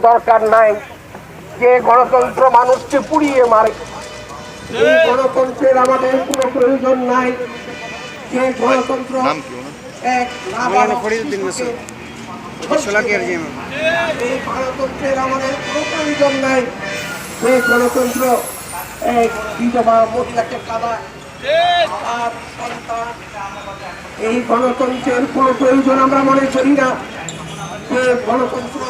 দরকার নাই, যে গণতন্ত্র মানুষকে পুড়িয়ে মারে। এই গণতন্ত্রের আমাদের কোনো প্রয়োজন নাই, যে গণতন্ত্র এক এই গণতন্ত্রের আমাদের কোনো প্রয়োজন নাই, যে গণতন্ত্র এক বিধবা মহিলাকে কাঁদায় আর সন্তান। এই গণতন্ত্রের কোনো প্রয়োজন আমরা মনে করি না, যে গণতন্ত্র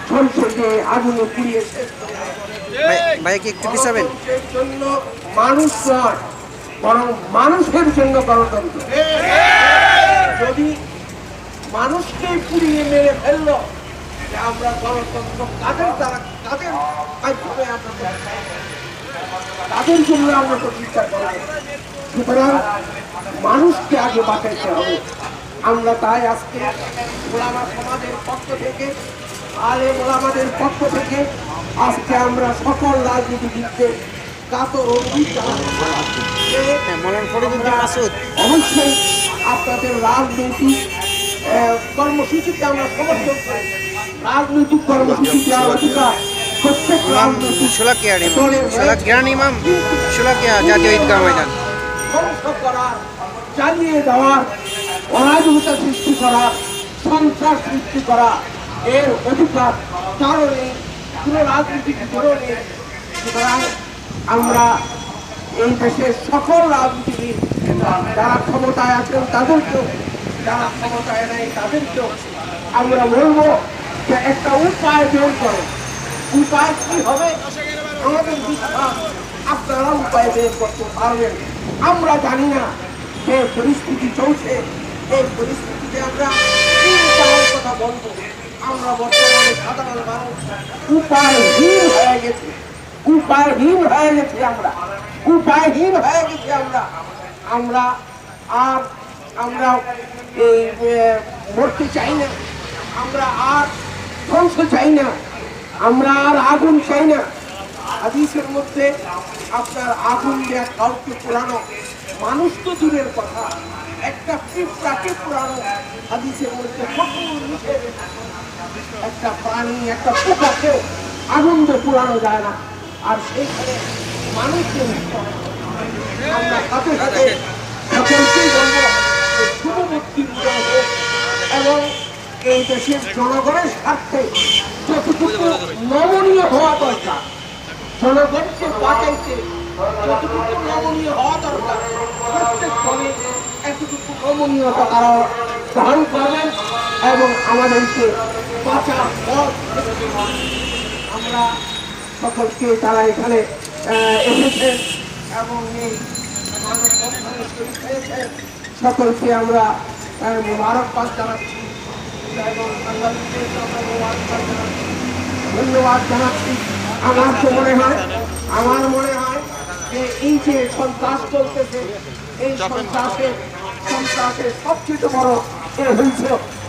সংসদে আগুনে পুড়িয়ে শেষ করে জন্য মানুষ নয়, বরং মানুষের জন্য গণতন্ত্র। যদি মানুষকে পুড়িয়ে মেরে ফেললো, আমরা গণতন্ত্র কাদের দ্বারা কাদের মাধ্যমে আমরা তাদের জন্য আমরা প্রতিষ্ঠা করব। সুতরাং মানুষকে আগে বাঁচাইতে হবে। আমরা তাই আজকে ওলামা সমাজের পক্ষ থেকে, আলেম ওলামাদের পক্ষ থেকে আজকে আমরা সকল রাজনীতিবিদদের কাতর অনুরোধ জানাচ্ছি, অবশ্যই আপনাদের রাজনৈতিক কর্মসূচিতে আমরা সমর্থন করি। রাজনৈতিক কর্মসূচি দেওয়ার অধিকার প্রত্যেক রাজনৈতিক ধ্বংস করার, চালিয়ে দেওয়ার, অরাজকতা সৃষ্টি করা, সন্ত্রাস সৃষ্টি করা এর অধিকার কারণে কোনো রাজনৈতিক ধরনে। সুতরাং আমরা এই দেশের সকল রাজনীতিবিদ যারা ক্ষমতায় আছেন তাদেরকেও, যারা ক্ষমতায় নেই তাদেরকেও আমরা বলবো যে একটা উপায় বের করো। উপায় কি হবে? আমাদের বিশ্বাস আপনারা উপায় বের করতে পারবেন। আমরা জানি না যে পরিস্থিতি চলছে, এই পরিস্থিতিতে আমরা কি উপায়ের কথা বলবো। আমরা বর্তমানে সাধারণ মানুষ উপায়হীন হয়ে গেছি, উপায়হীন হয়ে গেছি, আমরা উপায়হীন হয়ে গেছি। আমরা আর আমরা এই মরতে চাই না, আমরা আর ধ্বংস চাই না, আমরা আর আগুন চাই না। হাদিসের মধ্যে আপনার আগুন দেয়া কাউকে পোড়ানো, মানুষ তো দূরের কথা, একটা পিঁপড়াকে পোড়ানো হাদিসের মধ্যে কঠোর নিষেধ। একটা প্রাণী, একটা পোকাকেও আগুন দিয়ে পোড়ানো যায় না, আর সেইখানে মানুষকে আমরা সাথে সাথে সকলকেই বলবো শুভবুদ্ধি হোক এবং এই দেশের জনগণের স্বার্থে যতটুকু নমনীয় হওয়া দরকার, জনগণকে বাঁচাইতে যতটুকু নমনীয় হওয়া দরকার, প্রত্যেক দলে এতটুকু নমনীয়তা তারা ধারণ করবেন এবং আমাদেরকে বাঁচার পথ আমরা সকলকে তারা এখানে এসেছেন এবং এই সকলকে আমরা মোবারকবাদ জানাচ্ছি এবং ধন্যবাদ জানাচ্ছি। আমার মনে হয় যে এই যে সন্ত্রাস চলতেছে, এই সন্ত্রাসের সবচেয়ে বড়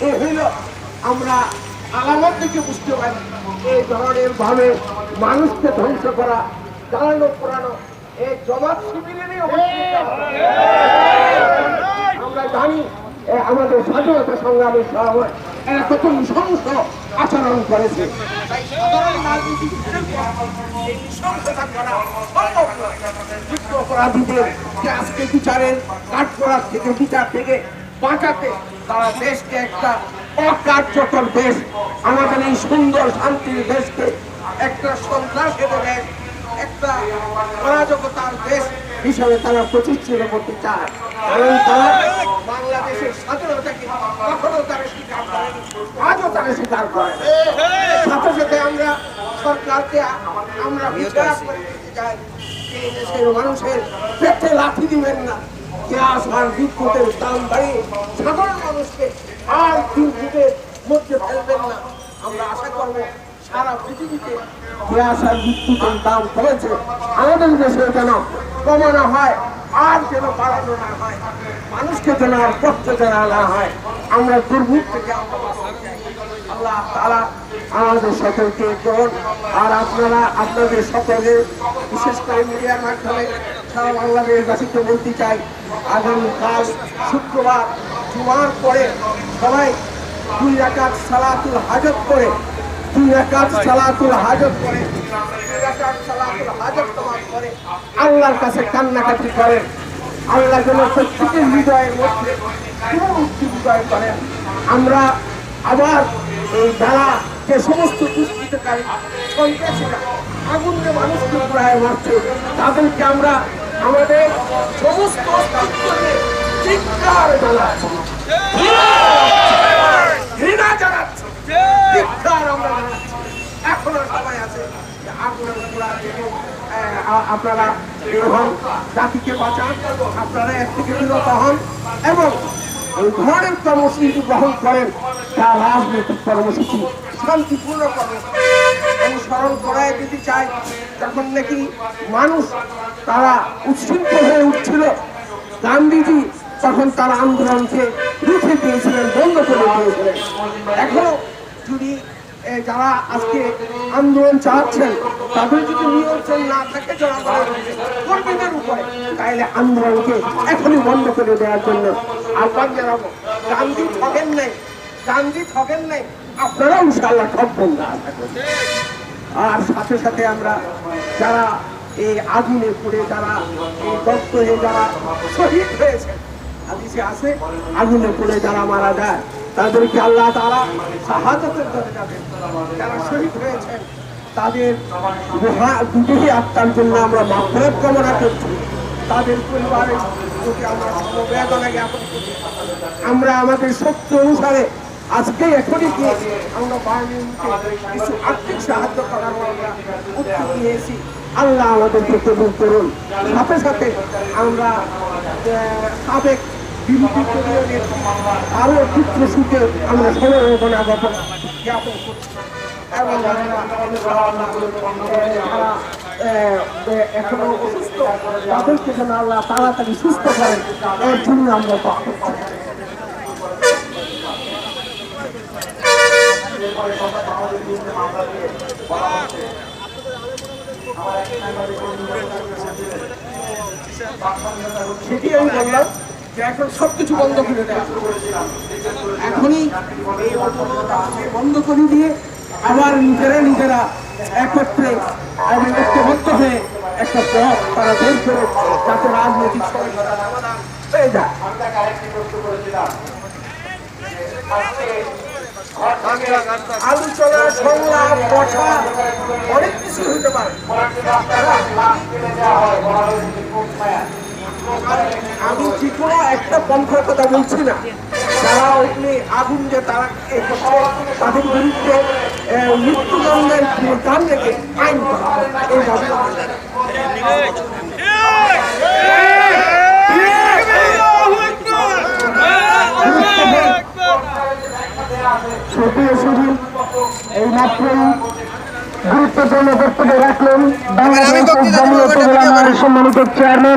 এ হইল আমরা আলামত থেকে বুঝতে পারি এই ধরনের ভাবে মানুষকে ধ্বংস করা, জ্বালানো পোড়ানো এই জমাত শিবিরেরই আমরা জানি আমাদের স্বাধীনতা সংগ্রামী সভায় এরা কত নৃশংস আচরণ করেছে। অপরাধীদের আজকে বিচারের কাঠগড়ার থেকে, বিচার থেকে বাঁচাতে তারা দেশকে একটা অকার্যকর দেশ, আমাদের এই সুন্দর শান্তির দেশকে একটা সন্ত্রাসের দেশ, একটা অরাজকতার দেশ হিসাবে তারা প্রতিষ্ঠিত করতে চায়। কারণ তারা বাংলাদেশের স্বাধীনতাকে কখনো তারা স্বীকার করেনি, আজও তারা স্বীকার করে। সাথে সাথে আমরা সরকারকে আমরা বিচার করে দিতে চাই, এই দেশের মানুষের পেটে লাথি দিবেন না, গ্যাস আর বিদ্যুতের দাম বাড়িয়ে সাধারণ মানুষকে আর দুর্ভোগের মধ্যে ফেলবেন না। আমরা আশা করবো সারা পৃথিবীতে গ্যাস আর বিদ্যুতের দাম কমেছে, আমাদের দেশে যেন কমানো হয়, আর যেন বাড়ানো না হয়, মানুষকে যেন আর কষ্ট দেওয়া না হয়। আমরা দুর্ভোগ থেকে আল্লাহ তাআলা আমাদের সকলকে গ্রহণ, আর আপনারা আপনাদের সকলের বিশেষ করে মিডিয়ার মাধ্যমে সারা বাংলাদেশবাসীকে বলতে চাই, আগামীকাল শুক্রবার জুমার পরে সবাই 2 রাকাত সালাতুল হাজত করে 2 রাকাত সালাতুল হাজত করে 2 রাকাত সালাতুল হাজত নামাজ করে আল্লাহর কাছে কান্নাকাটি করেন। আল্লাহ যেন প্রত্যেকের হৃদয়ের মধ্যে উদ্দীপিত করেন। আমরা আবার এই যারা যে সমস্ত দুষ্কৃতকারী সন্ত্রাসীরা আগুন যে মানুষকে প্রায় মারছে তাদেরকে আমরা আমাদের সমস্ত অস্তিত্ব নিয়ে ধিক্কার জানাচ্ছি, ঘৃণা জানাচ্ছি, ধিক্কার আমরা জানাচ্ছি। এখনো সময় আছে যে আগুনের পোড়া থেকে আপনারা বের হন, জাতিকে বাঁচান, আপনারা এর থেকে বিরত হন এবং এই ধরনের কর্মসূচি গ্রহণ করেন যা রাজনৈতিক কর্মসূচি, শান্তিপূর্ণ কর্মসূচি। আমি স্মরণ করাই দিতে চাই, যখন নাকি মানুষ তারা উচ্ছৃঙ্খল হয়ে উঠছিল গান্ধীজি তখন তার আন্দোলনকে রুখে দিয়েছিলেন, বন্ধ করে দিয়েছিলেন। এখনো যদি যারা আজকে আন্দোলন চালাচ্ছেন তাদের যদি নিয়ন্ত্রণ না থাকে কর্মীদের উপরে, তাইলে আন্দোলনকে এখনই বন্ধ করে দেওয়ার জন্য আহ্বান জানাবো। গান্ধী ঠকেন নাই, গান্ধী ঠকেন নাই, আপনারাও ইনশাআল্লাহ ঠকবেন না। আর সাথে সাথে আমরা যারা এই আগুনে পুড়ে যারা এই দগ্ধ হয়ে যারা শহীদ হয়েছে, হাদিসে আছে আগুনে পুড়ে যারা মারা যায় তাদেরকে আল্লাহ তাআলা শাহাদাতের দরজা দেন। যারা শহীদ হয়েছেন তাদের বিদেহী আত্মার জন্য আমরা মাগফিরাত কামনা করছি, তাদের পরিবারের প্রতি আমরা সমবেদনা জ্ঞাপন করছি। আমরা আমাদের শক্তি অনুসারে আজকে এখনই গিয়ে আমরা বাহিনীকে কিছু আর্থিক সাহায্য করার আমরা উদ্যোগ নিয়েছি। আল্লাহ আমাদেরকে কবুল করুন। সাথে সাথে আমরা সাবেক বিরোধী দলীয় নেতা আরো পুত্র সুখে আমরা সমবেদনা জ্ঞাপন করছি এবং এখনো অসুস্থ তাদেরকে যেন আল্লাহ তাড়াতাড়ি সুস্থ করেন, এর জন্য আমরা পাবো। সেটি আমি বললাম যে এখন সবকিছু বন্ধ করে দেওয়া, এখনই এই বন্ধ করে দিয়ে আবার নিজেরা একত্রে এবং ঐক্যবদ্ধ হয়ে একটা পথ তারা বের করে যাতে রাজনৈতিক সমস্যার সমাধান হয়ে যায়। আলোচনা, সংলাপ, কথা অনেক কিছু হতে পারে। আমি যে কোনো একটা পন্থার কথা বলছি না, যারা ওখানে আগুন যে তারা তাদের বিরুদ্ধে মৃত্যুদণ্ডের দাম রেখে আইন করা এই দাবি। এই মাত্রই গুরুত্বপূর্ণ বক্তব্য রাখলেন বাংলাদেশ সম্মানিত চেয়ারম্যান